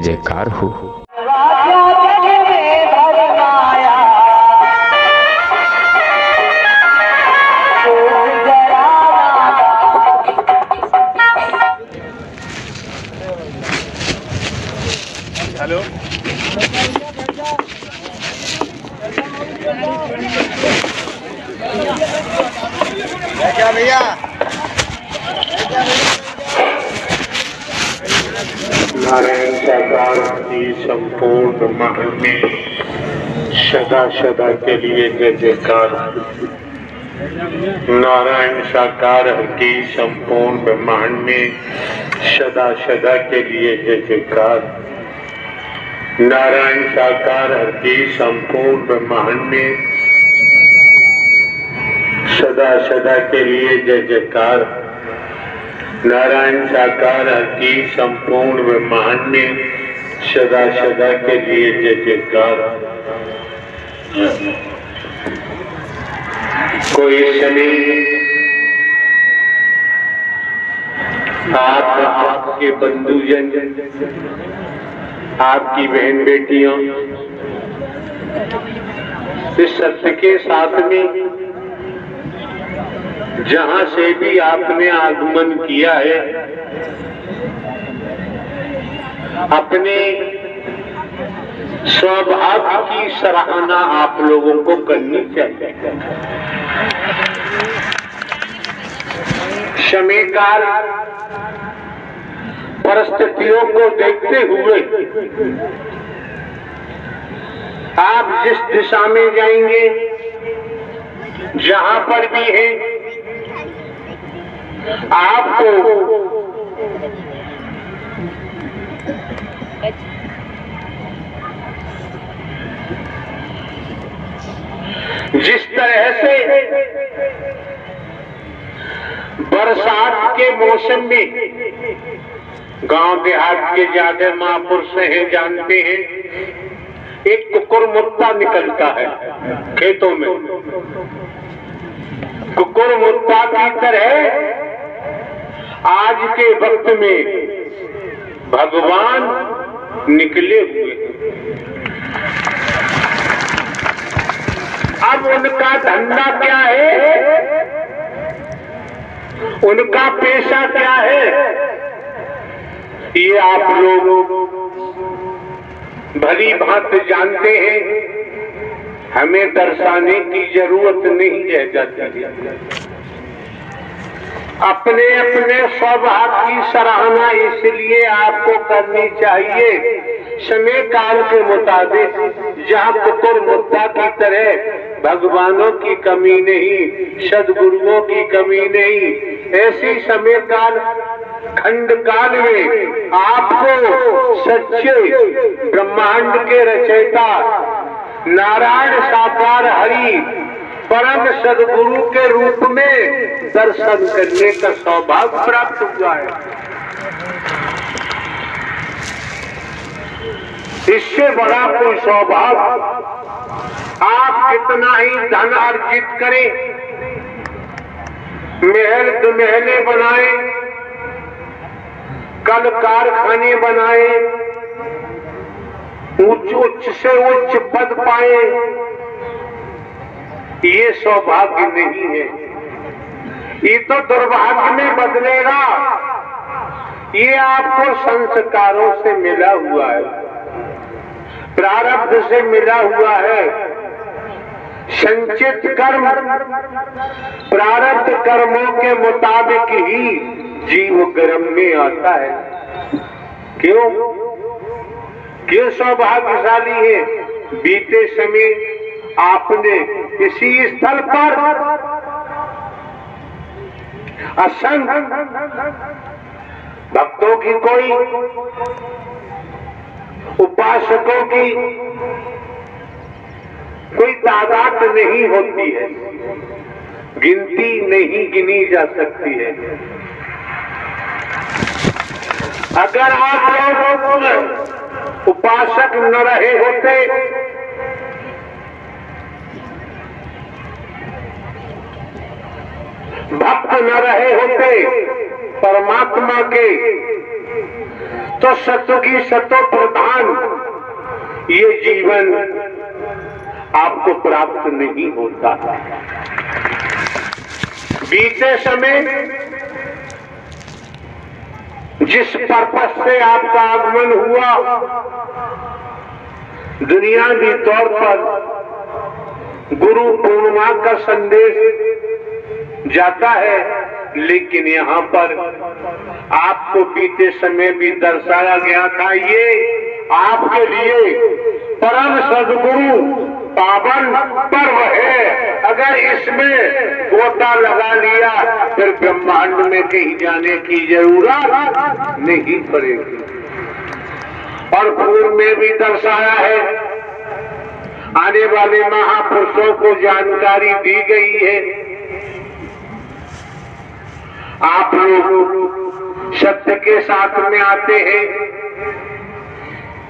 जयकार हो। हेलो क्या भैया नारायण साकार की संपूर्ण ब्रह्मांड में सदा सदा के लिए जय जयकार। नारायण साकार की संपूर्ण ब्रह्मांड में सदा सदा के लिए जय जयकार। नारायण साकार की संपूर्ण ब्रह्मांड में सदा सदा के लिए जय जयकार। नारायण साकार की संपूर्ण ब्रह्मांड में सदा सदा के लिए जय जयकार। कोई समय आपके बंधुजन, आपकी बहन बेटियों इस सत्य के साथ में जहां से भी आपने आगमन किया है, अपने स्वभाव की सराहना आप लोगों को करनी चाहिए। समय काल परिस्थितियों को देखते हुए आप जिस दिशा में जाएंगे, जहां पर भी हैं, आपको जिस तरह से बरसात के मौसम में गांव देहात के ज्यादा महापुरुष हैं, जानते हैं, एक कुकुरमुत्ता निकलता है खेतों में। कुकुरमुत्ता की तरह आज के वक्त में भगवान निकले हुए हैं। अब उनका धंधा क्या है, उनका पेशा क्या है, ये आप लोग भली भांति जानते हैं। हमें दर्शाने की जरूरत नहीं रह जाती। अपने अपने स्वभाव की सराहना इसलिए आपको करनी चाहिए, समय काल के मुताबिक जहाँ कुकुरमुत्ता की तरह भगवानों की कमी नहीं, सदगुरुओं की कमी नहीं, ऐसी समय काल खंड काल में आपको सच्चे ब्रह्मांड के रचयिता नारायण साकार हरि परम सदगुरु के रूप में दर्शन करने का सौभाग्य प्राप्त हुआ है। इससे बड़ा कोई सौभाग्य आप कितना ही धन अर्जित करें, महल दुमहले बनाए, कल कारखाने बनाए, उच्च से उच्च पद पाए, ये सौभाग्य नहीं है। ये तो दुर्भाग्य में बदलेगा। ये आपको संस्कारों से मिला हुआ है, प्रारब्ध से मिला हुआ है। संचित कर्म प्रारब्ध कर्मों के मुताबिक ही जीव कर्म में आता है। क्यों सौभाग्यशाली है? बीते समय आपने इसी स्थल पर असंख्य भक्तों की, कोई उपासकों की कोई तादाद नहीं होती है, गिनती नहीं गिनी जा सकती है। अगर आप लोग उपासक न रहे होते, भक्त न रहे होते, परमात्मा के, तो सत्व की सतो प्रधान ये जीवन आपको प्राप्त नहीं होता। बीते समय जिस पर्पस से आपका आगमन हुआ, दुनियावी तौर पर गुरु पूर्णिमा का संदेश जाता है, लेकिन यहाँ पर आपको बीते समय भी दर्शाया गया था, ये आपके लिए परम सद्गुरु पावन पर्व है। अगर इसमें गोता लगा लिया फिर ब्रह्मांड में कहीं जाने की जरूरत नहीं पड़ेगी। और पूर्व में भी दर्शाया है, आने वाले महापुरुषों को जानकारी दी गई है। आप लोग सत्य के साथ में आते हैं,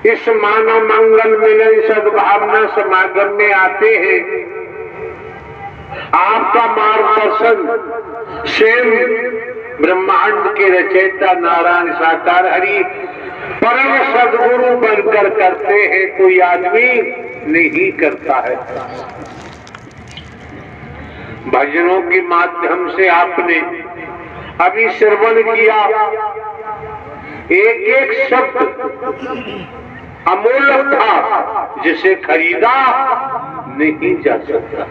इस मानव मंगल मिलन सद्भावना समागम में आते हैं। आपका मार्गदर्शन स्वयं ब्रह्मांड के रचयिता नारायण साकार हरि परम सद्गुरु बनकर करते हैं, कोई आदमी नहीं करता है। भजनों के माध्यम से आपने अभी श्रवण किया, एक एक शब्द अमूल्य था जिसे खरीदा नहीं जा सकता।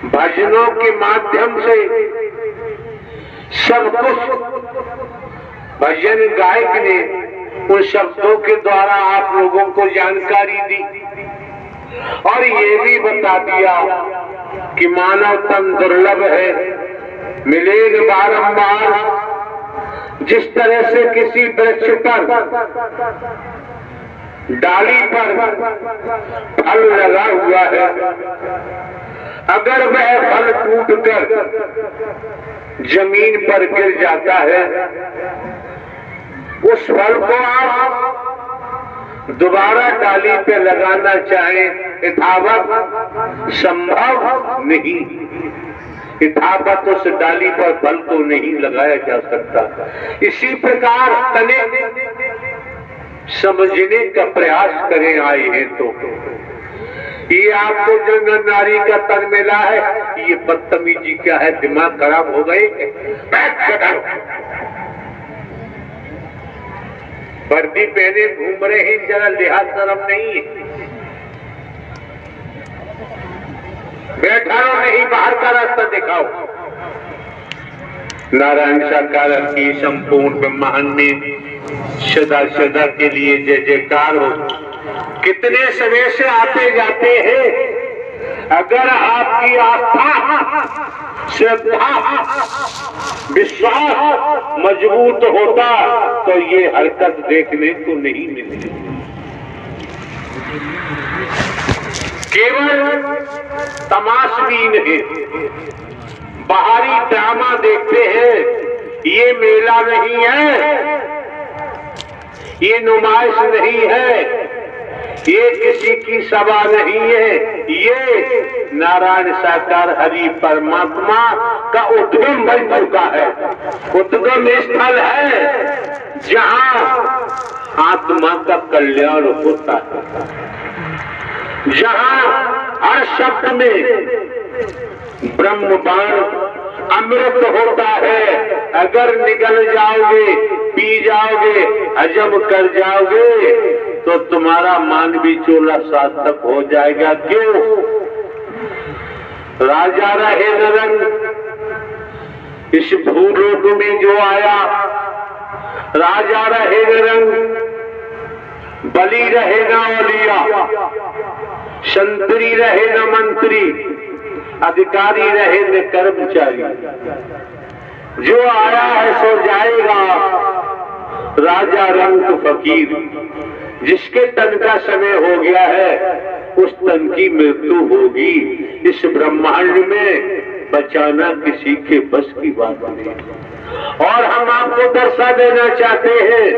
भजनों के माध्यम से सब कुछ भजन गायक ने उन शब्दों के द्वारा आप लोगों को जानकारी दी और ये भी बता दिया कि मानव तन दुर्लभ है, मिलेगा बारंबार। जिस तरह से किसी वृक्ष पर डाली पर फल लगा हुआ है, अगर वह फल टूटकर जमीन पर गिर जाता है, उस फल को आप दोबारा डाली पे लगाना चाहें यथावत संभव नहीं। यथावत उस डाली पर फल को नहीं लगाया जा सकता। इसी प्रकार तने समझने का प्रयास करें आए हैं तो ये आपको जो नारी का तन मिला है, ये बदतमीजी क्या है, दिमाग खराब हो गए। वर्दी पहने घूम रहे हैं, जरा लिहाज शर्म नहीं है। बैठा रहो, नहीं बाहर का रास्ता दिखाओ। नारायण साकार की संपूर्ण ब्रह्मांड में सदा सदा के लिए जय जयकार हो। कितने समय से आते जाते हैं, अगर आपकी आस्था श्रद्धा विश्वास मजबूत होता तो ये हरकत देखने को नहीं मिलती। केवल तमाशबीन है, बाहरी ड्रामा देखते हैं। ये मेला नहीं है, ये नुमाइश नहीं है, ये किसी की सभा नहीं है, ये नारायण साकार हरि परमात्मा का उद्गम बन चुका है। उद्गम स्थल है जहां आत्मा का कल्याण होता है, जहां हर शब्द में ब्रह्म बाण अमृत होता है। अगर निगल जाओगे, पी जाओगे, हजम कर जाओगे तो तुम्हारा मानवी चोला सार्थक हो जाएगा। क्यों? राजा रहे नरंग, इस भूलोक में जो आया, राजा रहे नरंग, बली रहे न औलिया, संतरी रहे न मंत्री, अधिकारी रहे न कर्मचारी, जो आया है सो जाएगा। राजा रंग फकीर, जिसके तन का समय हो गया है उस तन की मृत्यु होगी। इस ब्रह्मांड में बचाना किसी के बस की बात नहीं। और हम आपको दर्शा देना चाहते हैं,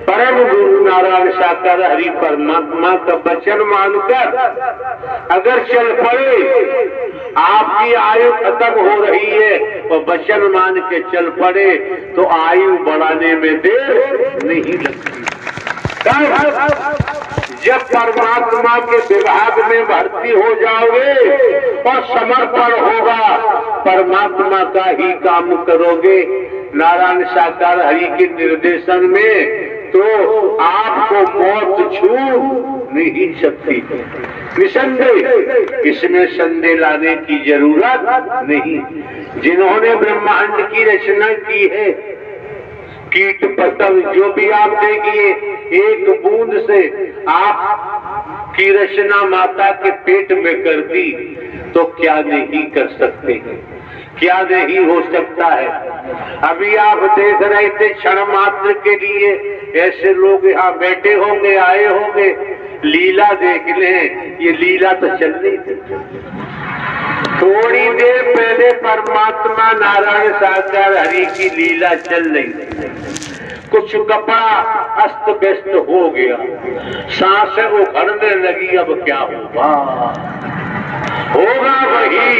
परम गुरु नारायण साकार हरि परमात्मा का वचन मानकर अगर चल पड़े, आपकी आयु खत्म हो रही है और वचन मान के चल पड़े तो आयु बढ़ाने में देर नहीं लगती। जब परमात्मा के विभाग में भर्ती हो जाओगे और समर्पण होगा, परमात्मा का ही काम करोगे नारायण साकार हरि के निर्देशन में, तो आपको मौत छू नहीं सकती। निसंदेह इसमें संदेह लाने की जरूरत नहीं। जिन्होंने ब्रह्मांड की रचना की है, कीट पतंग जो भी आप देखिए, एक बूंद से आप की रचना माता के पेट में कर दी तो क्या नहीं कर सकते हैं, क्या नहीं हो सकता है। अभी आप देख रहे थे क्षण मात्र के लिए ऐसे लोग यहाँ बैठे होंगे, आए होंगे, लीला देख लें। ये लीला तो चल रही थी। थोड़ी देर पहले परमात्मा नारायण साकार हरि की लीला चल रही थी। कुछ कपड़ा अस्त व्यस्त हो गया, सांसें उखड़ने लगी। अब क्या होगा? होगा वही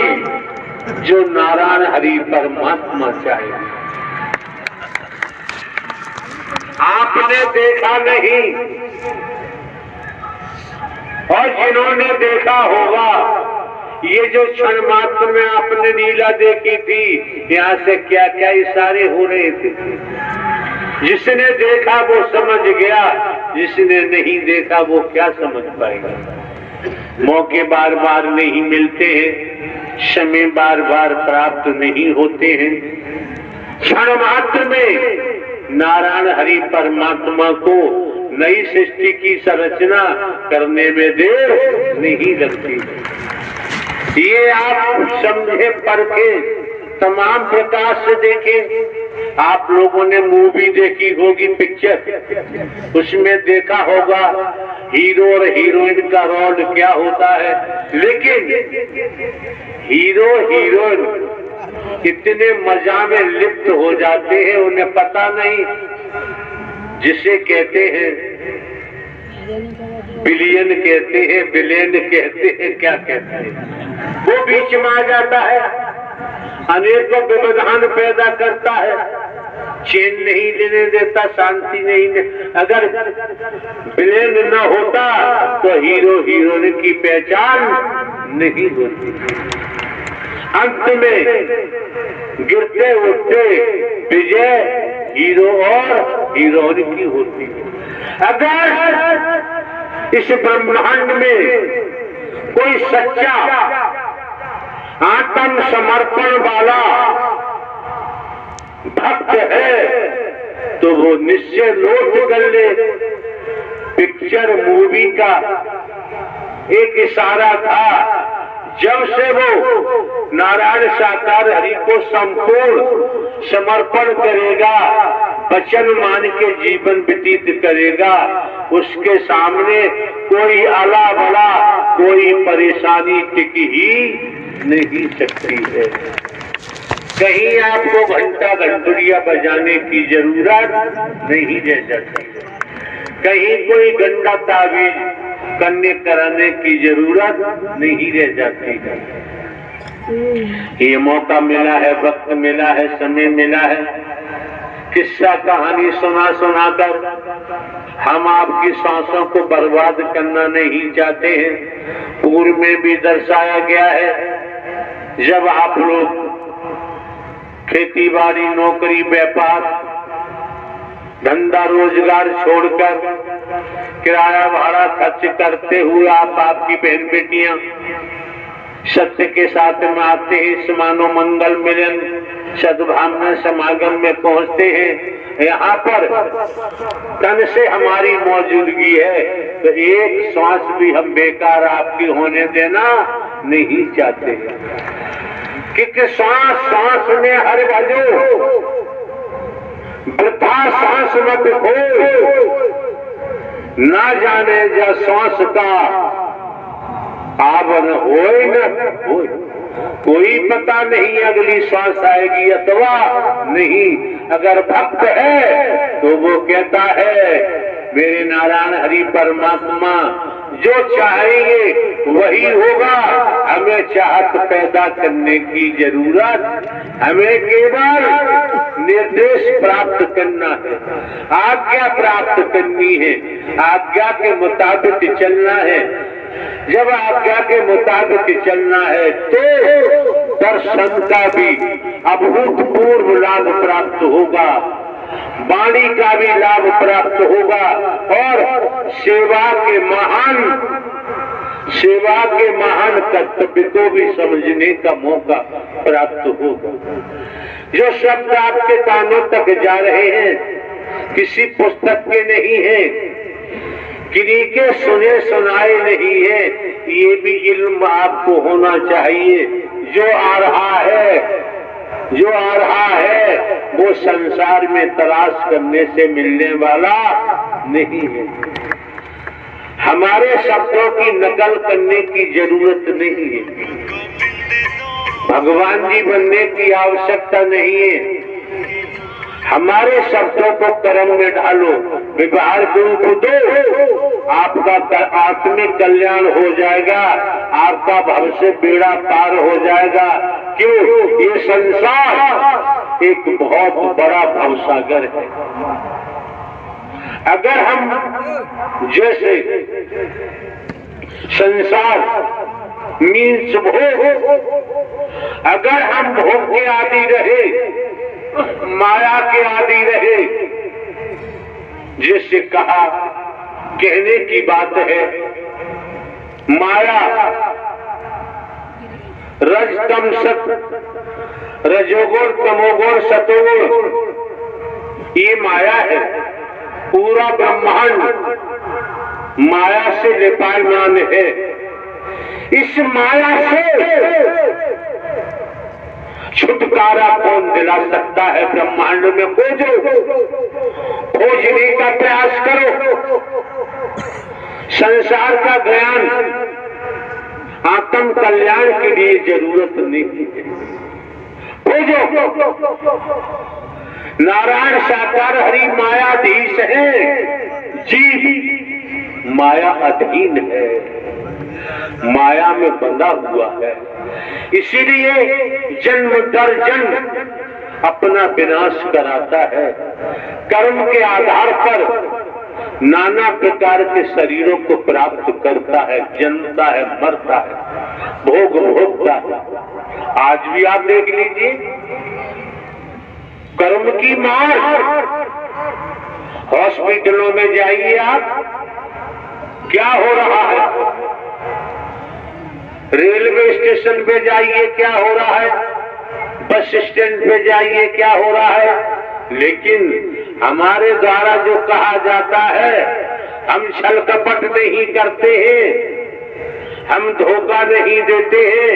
जो नारायण हरि परमात्मा चाहे। आपने देखा नहीं, और जिन्होंने देखा होगा, ये जो क्षण मात्र में आपने लीला देखी थी, यहाँ से क्या क्या इशारे हो रहे थे। जिसने देखा वो समझ गया, जिसने नहीं देखा वो क्या समझ पाएगा। मौके बार बार नहीं मिलते हैं, समय बार बार प्राप्त नहीं होते हैं। क्षण मात्र में नारायण हरि परमात्मा को नई सृष्टि की संरचना करने में देर नहीं लगती। ये आप समझे, परखे, तमाम प्रकार से देखें। आप लोगों ने मूवी देखी होगी, पिक्चर, उसमें देखा होगा हीरो और हीरोइन का रोल क्या होता है। लेकिन हीरो हीरोइन इतने मजा में लिप्त हो जाते हैं, उन्हें पता नहीं। जिसे कहते हैं बिलियन कहते हैं, बिलियन कहते हैं, क्या कहते हैं, वो बीच में आ जाता है, अनेकों व्यवधान पैदा करता है, चैन नहीं लेने देता, शांति नहीं। अगर बिलियन न होता तो हीरो हीरोइन की पहचान नहीं होती। अंत में गिरते उठते विजय हीरो और हीरोइन की होती है। अगर इस ब्रह्मांड में कोई सच्चा आत्म समर्पण वाला भक्त है तो वो निश्चय नोट कर ले। पिक्चर मूवी का एक इशारा था, जब से वो नारायण साकार हरि को संपूर्ण समर्पण करेगा, वचन मान के जीवन व्यतीत करेगा, उसके सामने कोई आला बड़ा, कोई परेशानी टिक ही नहीं सकती है। कहीं आपको घंटा घंटुरिया बजाने की जरूरत नहीं रह जाती, कहीं कोई गंदा तावीज करने कराने की जरूरत नहीं रह जाती है। ये मौका मिला है, वक्त मिला है, समय मिला है, किस्सा कहानी सुना सुनाकर हम आपकी सांसों को बर्बाद करना नहीं चाहते हैं। पूर्व में भी दर्शाया गया है, जब आप लोग खेती बाड़ी, नौकरी, व्यापार, धंधा रोजगार छोड़कर किराया भाड़ा खर्च करते हुए आप, आपकी बहन बेटियां सत्य के साथ में आते हैं, समानो मंगल मिलन सद्भावना समागम में पहुंचते हैं। यहाँ पर तन से हमारी मौजूदगी है, तो एक सांस भी हम बेकार आपकी होने देना नहीं चाहते, क्योंकि सांस सांस में हर भजो, वृथा सांस मत खो, ना जाने जा सांस का आवन होए न होए। कोई पता नहीं अगली सांस आएगी अथवा नहीं। अगर भक्त है तो वो कहता है मेरे नारायण हरि परमात्मा जो चाहेंगे वही होगा। हमें चाहत पैदा करने की जरूरत, हमें केवल निर्देश प्राप्त करना है, आज्ञा प्राप्त करनी है, आज्ञा के मुताबिक चलना है। जब आज्ञा के मुताबिक चलना है तो दर्शन का भी अभूतपूर्व लाभ प्राप्त होगा, वाणी का भी लाभ प्राप्त होगा और सेवा के महान कर्तव्य को भी समझने का मौका प्राप्त होगा। जो शब्द आपके कानों तक जा रहे हैं किसी पुस्तक के नहीं है, किन्हीं के सुने सुनाए नहीं है, ये भी इल्म आपको होना चाहिए। जो आ रहा है वो संसार में तलाश करने से मिलने वाला नहीं है। हमारे शब्दों की नकल करने की जरूरत नहीं है, भगवान जी बनने की आवश्यकता नहीं है। हमारे शब्दों को कर्म में ढालो, व्यवहार के रूप दो, आपका आत्मिक कल्याण हो जाएगा, आपका भव से बेड़ा पार हो जाएगा। क्यों? ये संसार एक बहुत बड़ा भवसागर है। अगर हम जैसे संसार मीन्स भोग, अगर हम भोग के आदि रहे, माया के आदि रहे, जिससे कहा कहने की बात है, माया रज तम सत, रजोगुण तमोगुण सतोगुण, ये माया है। पूरा ब्रह्मांड माया से लिपायमान है। इस माया से छुटकारा कौन दिला सकता है? ब्रह्मांड में खोजो, खोजने का प्रयास करो। संसार का ज्ञान आत्म कल्याण के लिए जरूरत नहीं है। खोजो। नारायण साकार हरि मायाधीश है, जीव माया अधीन है, माया में बंधा हुआ है। इसीलिए जन्म दर जन्म अपना विनाश कराता है। कर्म के आधार पर नाना प्रकार के शरीरों को प्राप्त करता है, जन्मता है, मरता है, भोग भोगता है। आज भी आप देख लीजिए, कर्म की मार। हॉस्पिटलों में जाइए आप, क्या हो रहा है? रेलवे स्टेशन पे जाइए, क्या हो रहा है? बस स्टैंड पे जाइए, क्या हो रहा है? लेकिन हमारे द्वारा जो कहा जाता है, हम छल कपट नहीं करते हैं, हम धोखा नहीं देते हैं,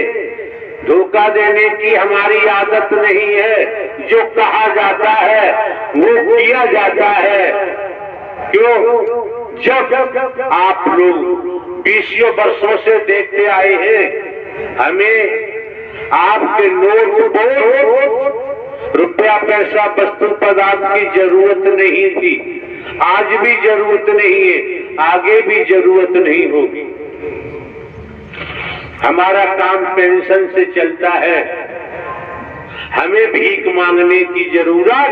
धोखा देने की हमारी आदत नहीं है। जो कहा जाता है वो किया जाता है। क्यों? जब आप लोग 20 वर्षों से देखते आए हैं, हमें आपके नोट बोल, रुपया पैसा वस्तु पदार्थ की जरूरत नहीं थी, आज भी जरूरत नहीं है, आगे भी जरूरत नहीं होगी। हमारा काम पेंशन से चलता है, हमें भीख मांगने की जरूरत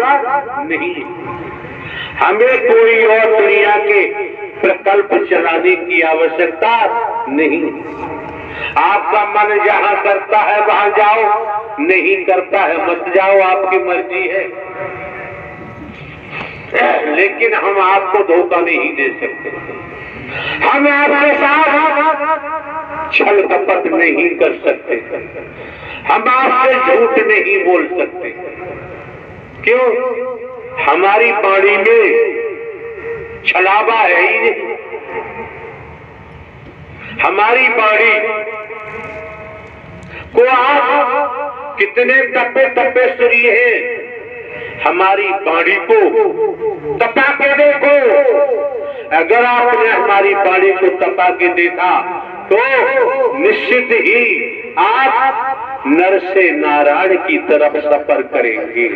नहीं है, हमें कोई और दुनिया के प्रकल्प चलाने की आवश्यकता नहीं। आपका मन जहां करता है वहां जाओ, नहीं करता है मत जाओ, आपकी मर्जी है। लेकिन हम आपको धोखा नहीं दे सकते, हम आपके साथ छल कपट नहीं कर सकते, हम आपसे झूठ नहीं बोल सकते। क्यों? हमारी वाणी में छलावा है ही नहीं। हमारी वाणी को आप कितने तपे तपे सुनिए हैं, हमारी वाणी को तपा के देखो। अगर आपने हमारी वाणी को तपा के देखा तो निश्चित ही आप नर से नारायण की तरफ सफर करेंगे।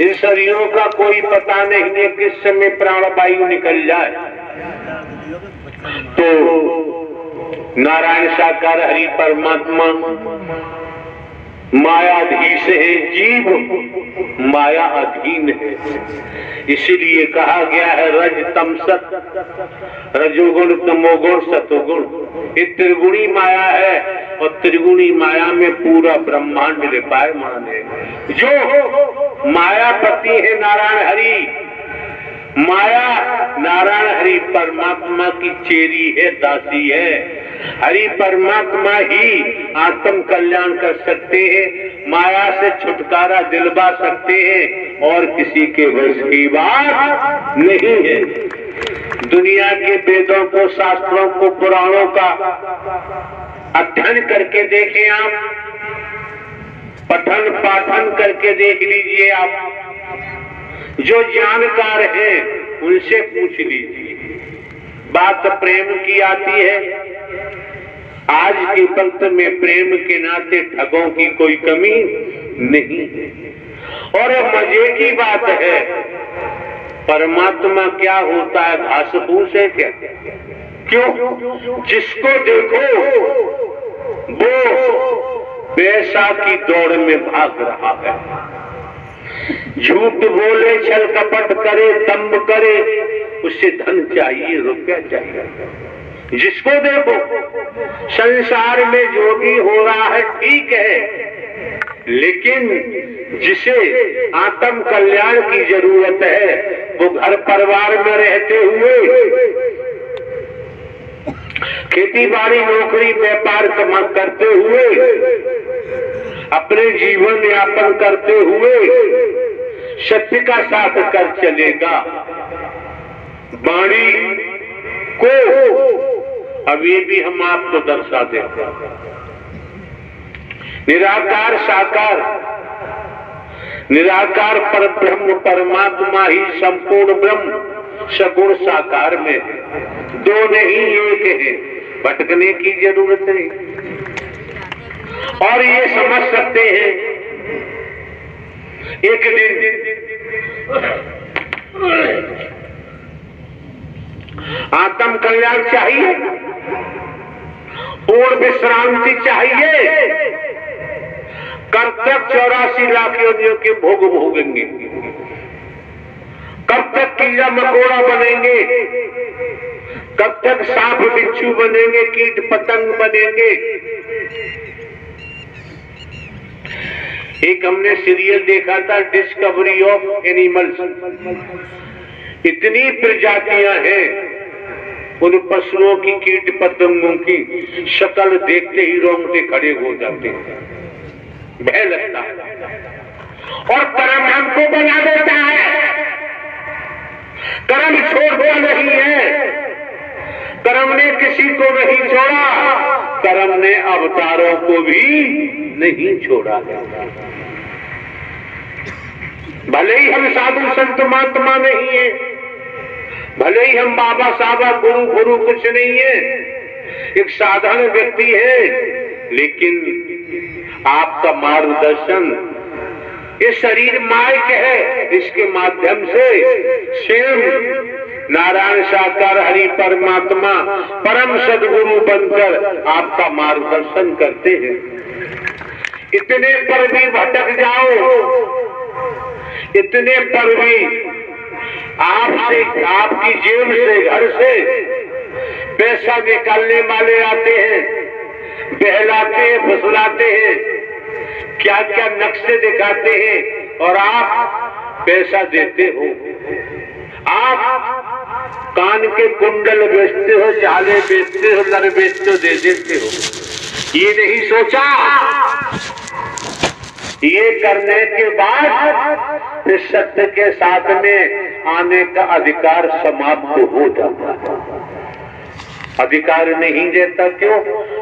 इन शरीरों का कोई पता नहीं है किस समय प्राणवायु निकल जाए। तो नारायण साकार हरि परमात्मा मायाधीश है, जीव माया अधीन है। इसीलिए कहा गया है रज तम सत, रजोगुण तमोगुण सतोगुण। ये त्रिगुणी माया है और त्रिगुणी माया में पूरा ब्रह्मांड लिपायमान है। जो मायापति है नारायण हरि, माया नारायण हरि परमात्मा की चेरी है, दासी है। हरि परमात्मा ही आत्म कल्याण कर सकते हैं, माया से छुटकारा दिलवा सकते हैं, और किसी के वश की बात नहीं है। दुनिया के वेदों को, शास्त्रों को, पुराणों का अध्ययन करके देखें आप, पठन पाठन करके देख लीजिए आप, जो जानकार हैं उनसे पूछ लीजिए। बात प्रेम की आती है, आज के वक्त में प्रेम के नाते ठगों की कोई कमी नहीं है। और मजे की बात है, परमात्मा क्या होता है, घास फूस है क्या? क्यों? जिसको देखो वो पैसा की दौड़ में भाग रहा है, झूठ बोले, छल कपट करे, दम्भ करे, उससे धन चाहिए, रुपया चाहिए। जिसको देखो संसार में जो भी हो रहा है ठीक है, लेकिन जिसे आत्म कल्याण की जरूरत है वो घर परिवार में रहते हुए खेती बाड़ी नौकरी व्यापार कमा करते हुए अपने जीवन यापन करते हुए सत्य का साथ कर चलेगा। वाणी को अब ये भी हम आपको दर्शा देते हैं, निराकार साकार, निराकार पर ब्रह्म परमात्मा ही संपूर्ण ब्रह्म सगुण साकार में है, दो नहीं एक है, भटकने की जरूरत नहीं। और ये समझ सकते हैं एक दिन आत्म कल्याण चाहिए, पूर्ण विश्रांति चाहिए, कब तक 84 लाख योनियों के भोग भोगेंगे, कब तक कीड़ा मकोड़ा बनेंगे, कब तक सांप बिच्छू बनेंगे, कीट पतंग बनेंगे। एक हमने सीरियल देखा था डिस्कवरी ऑफ एनिमल्स, इतनी प्रजातियां हैं उन पशुओं की, कीट पतंगों की, शक्ल देखते ही रोंगटे खड़े हो जाते हैं, भय लगता है। और कर्म हमको बना देता है, कर्म छोड़ता नहीं है, कर्म ने किसी को नहीं छोड़ा, कर्म ने अवतारों को भी नहीं छोड़ा है। भले ही हम साधु संत महात्मा नहीं है, भले ही हम बाबा साबा गुरु गुरु कुछ नहीं है, एक साधारण व्यक्ति है, लेकिन आपका मार्गदर्शन, ये शरीर माइक है, इसके माध्यम से स्वयं नारायण साकार हरि परमात्मा परम सदगुरु बनकर आपका मार्गदर्शन करते हैं। इतने पर भी भटक जाओ, इतने पर भी आपसे, आपकी जेब से, घर से पैसा निकालने वाले आते हैं, बहलाते हैं, फुसलाते हैं, क्या क्या नक्शे दिखाते हैं, और आप पैसा देते हो। आप कान के कुंडल बेचते हो, जाले बेचते हो, लर बेचते हो, दे देते हो। ये नहीं सोचा, ये करने के बाद इस सत्य के साथ में आने का अधिकार समाप्त हो जाता है। अधिकार नहीं देता, क्यों?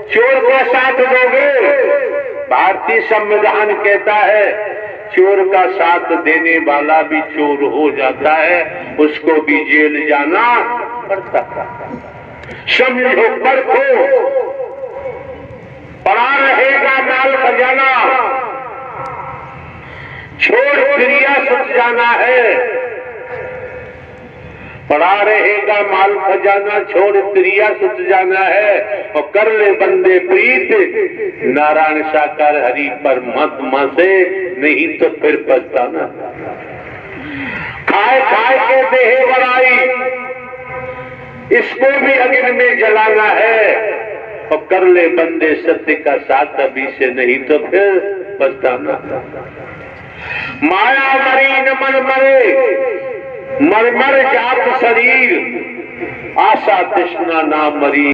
चोर का साथ दोगे, भारतीय संविधान कहता है चोर का साथ देने वाला भी चोर हो जाता है, उसको भी जेल जाना पड़ता है। समझो, परखो, पड़ा रहेगा माल खजाना, छोड़ क्रिया सुख जाना है। पड़ा रहेगा माल खजाना, छोड़ त्रिया सुत जाना है। और कर ले बंदे प्रीत, नारायण साकार हरि पर मत मसे, नहीं तो फिर पछताना। खाए खाए के देहे बड़ाई, इसको भी अग्नि में जलाना है। और कर ले बंदे सत्य का साथ अभी से, नहीं तो फिर पछताना। माया मरी न मन मरे, मर मर जात शरीर, आशा तृष्णा ना मरी।